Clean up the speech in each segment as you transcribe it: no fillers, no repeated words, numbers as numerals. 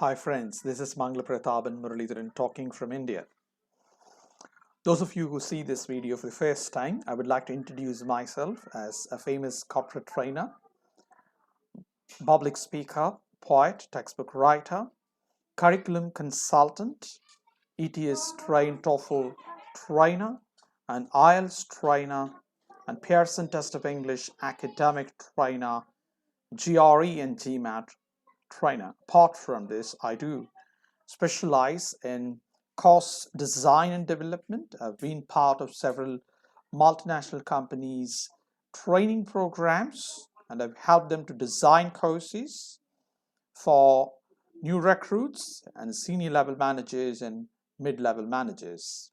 Hi friends, this is Mangala Prathaban Muralidharan talking from India. Those of you who see this video for the first time, I would like to introduce myself as a famous corporate trainer, public speaker, poet, textbook writer, curriculum consultant, ETS trained TOEFL trainer, and IELTS trainer, and Pearson Test of English academic trainer, GRE and GMAT trainer. Apart from this, I do specialize in course design and development. I've been part of several multinational companies' training programs, and I've helped them to design courses for new recruits and senior level managers and mid-level managers.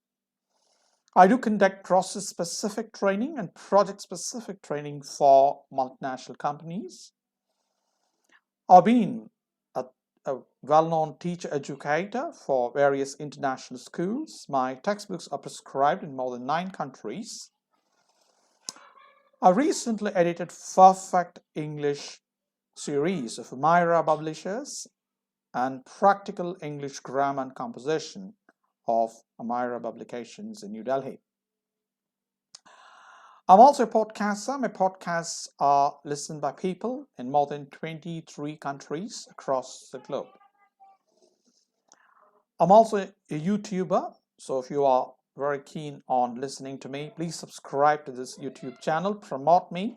I do conduct process-specific training and project-specific training for multinational companies. I've been a well-known teacher educator for various international schools. My textbooks are prescribed in more than 9 countries. I recently edited Perfect English series of Myra Publishers and Practical English Grammar and Composition of Myra Publications in New Delhi. I'm also a podcaster. My podcasts are listened by people in more than 23 countries across the globe. I'm also a YouTuber, so if you are very keen on listening to me, please subscribe to this YouTube channel, promote me,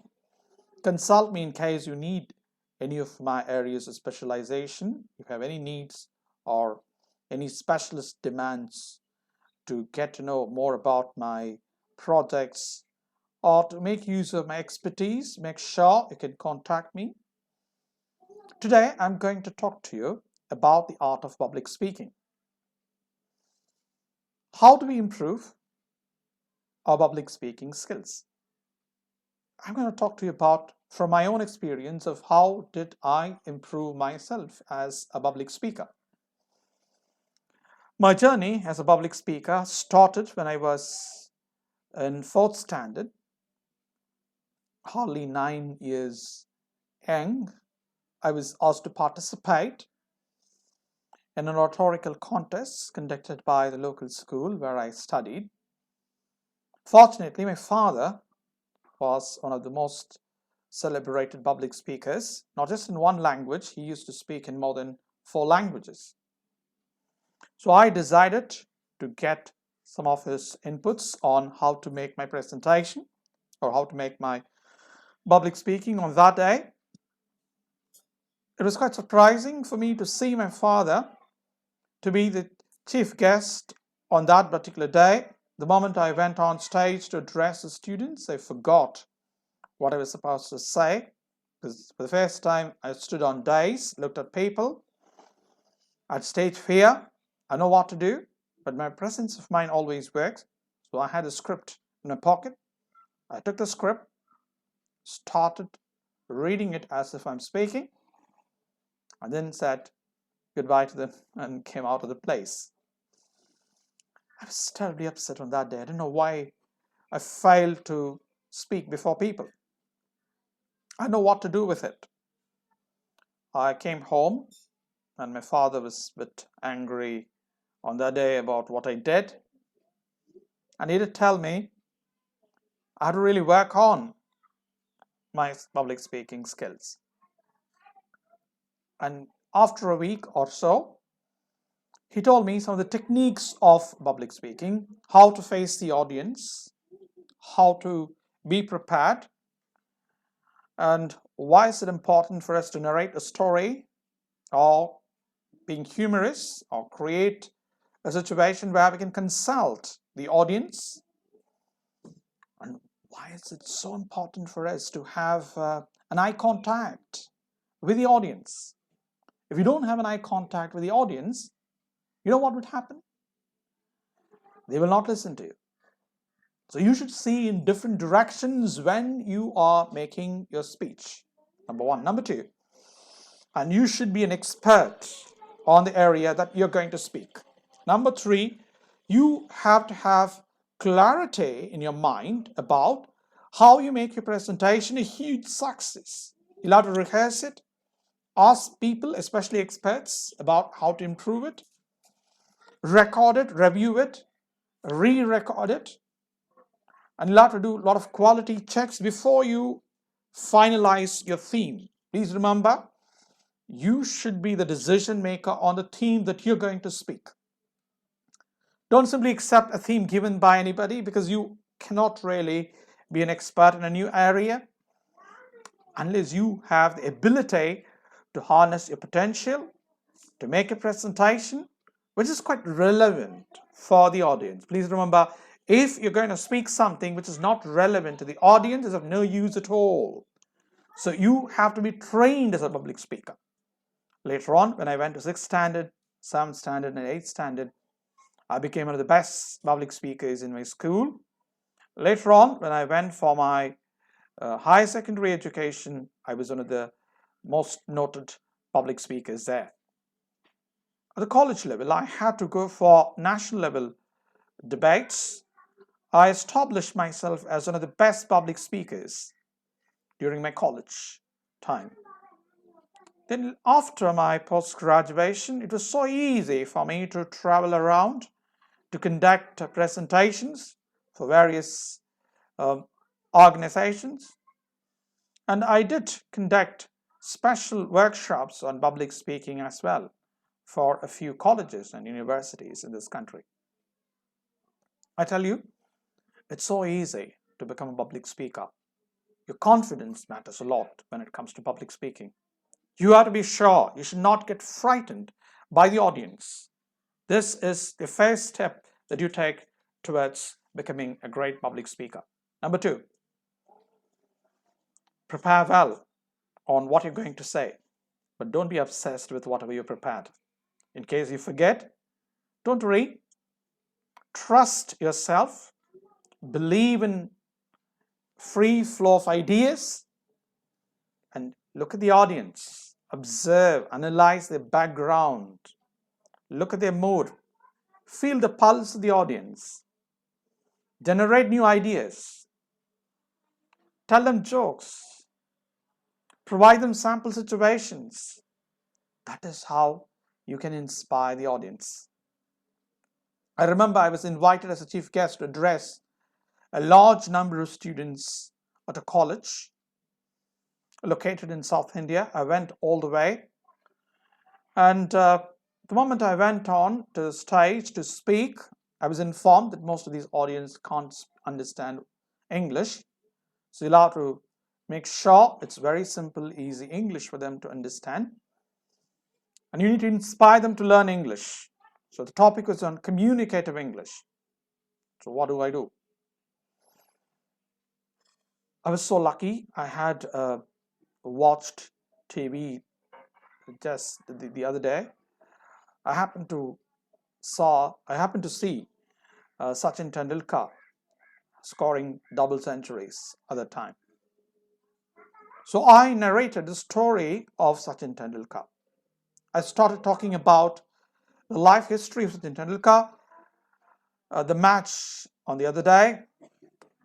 consult me in case you need any of my areas of specialization. If you have any needs or any specialist demands to get to know more about my projects or to make use of my expertise, make sure you can contact me. Today, I'm going to talk to you about the art of public speaking. How do we improve our public speaking skills? I'm going to talk to you about from my own experience of how did I improve myself as a public speaker. My journey as a public speaker started when I was in 4th standard, hardly 9 years young. I was asked to participate in an oratorical contest conducted by the local school where I studied. Fortunately, my father was one of the most celebrated public speakers, not just in one language. He used to speak in more than 4 languages. So I decided to get some of his inputs on how to make my presentation or how to make my public speaking on that day. It was quite surprising for me to see my father to be the chief guest on that particular day. The moment I went on stage to address the students, I forgot what I was supposed to say, because for the first time I stood on dais, looked at people, I had stage fear. I know what to do, but my presence of mind always works. So I had a script in my pocket. I took the script, started reading it as if I'm speaking, and then said goodbye to them and came out of the place. I was terribly upset on that day. I don't know why I failed to speak before people. I know what to do with it. I came home and my father was a bit angry on that day about what I did. And he did tell me I had to really work on my public speaking skills. And after a week or so, he told me some of the techniques of public speaking, how to face the audience, how to be prepared, and why is it important for us to narrate a story or being humorous or create a situation where we can consult the audience, and why is it so important for us to have an eye contact with the audience. If you don't have an eye contact with the audience, you know what would happen? They will not listen to you. So you should see in different directions when you are making your speech. Number 1. Number 2, and you should be an expert on the area that you're going to speak. Number 3, you have to have clarity in your mind about how you make your presentation a huge success. You'll have to rehearse it, Ask people, especially experts, about how to improve it. Record it, review it, re-record it, and you'll have to do a lot of quality checks before you finalize your theme. Please remember, you should be the decision maker on the theme that you're going to speak. Don't simply accept a theme given by anybody, because you cannot really be an expert in a new area unless you have the ability to harness your potential, to make a presentation which is quite relevant for the audience. Please remember, if you're going to speak something which is not relevant to the audience, it's of no use at all. So you have to be trained as a public speaker. Later on, when I went to 6th standard, 7th standard, and 8th standard, I became one of the best public speakers in my school. Later on, when I went for my higher secondary education, I was one of the most noted public speakers there. At the college level, I had to go for national level debates. I established myself as one of the best public speakers during my college time. Then after my post-graduation, it was so easy for me to travel around to conduct presentations for various organizations. And I did conduct special workshops on public speaking as well for a few colleges and universities in this country. I tell you, it's so easy to become a public speaker. Your confidence matters a lot when it comes to public speaking. You have to be sure. You should not get frightened by the audience. This is the first step that you take towards becoming a great public speaker. Number 2, prepare well on what you're going to say, but don't be obsessed with whatever you prepared. In case you forget, don't worry. Trust yourself. Believe in free flow of ideas, and look at the audience. Observe, analyze their background. Look at their mood. Feel the pulse of the audience. Generate new ideas. Tell them jokes. Provide them sample situations. That is how you can inspire the audience. I remember I was invited as a chief guest to address a large number of students at a college located in South India. I went all the way, and the moment I went on to the stage to speak, I was informed that most of these audience can't understand English, so you'll have to make sure it's very simple, easy English for them to understand, and you need to inspire them to learn English. So the topic was on communicative English. So what do? I was so lucky. I had watched TV just the other day. I happened to see Sachin Tendulkar scoring double centuries at that time. So I narrated the story of Sachin Tendulkar. I started talking about the life history of Sachin Tendulkar, the match on the other day,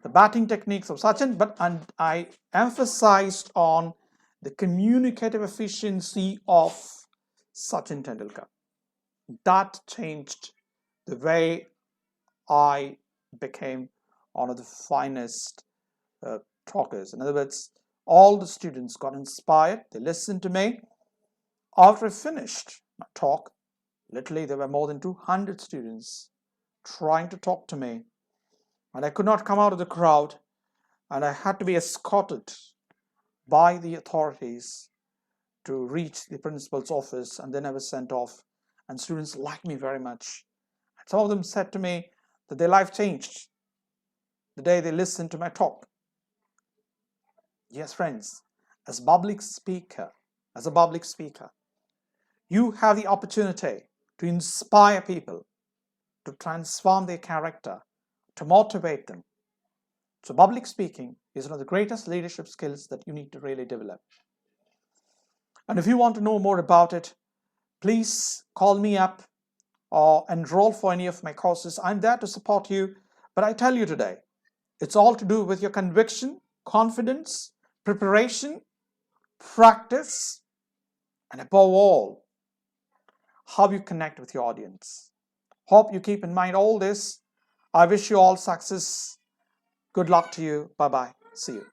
the batting techniques of Sachin, and I emphasized on the communicative efficiency of Sachin Tendulkar. That changed the way I became one of the finest talkers. In other words, all the students got inspired. They listened to me. After I finished my talk, literally there were more than 200 students trying to talk to me, and I could not come out of the crowd, and I had to be escorted by the authorities to reach the principal's office, and then I was sent off. And students liked me very much. Some of them said to me that their life changed the day they listened to my talk. Yes, friends, as a public speaker, you have the opportunity to inspire people, to transform their character, to motivate them. So public speaking is one of the greatest leadership skills that you need to really develop. And if you want to know more about it, please call me up or enroll for any of my courses. I'm there to support you. But I tell you today, it's all to do with your conviction, confidence, preparation, practice, and above all, how you connect with your audience. Hope you keep in mind all this. I wish you all success. Good luck to you. Bye bye. See you.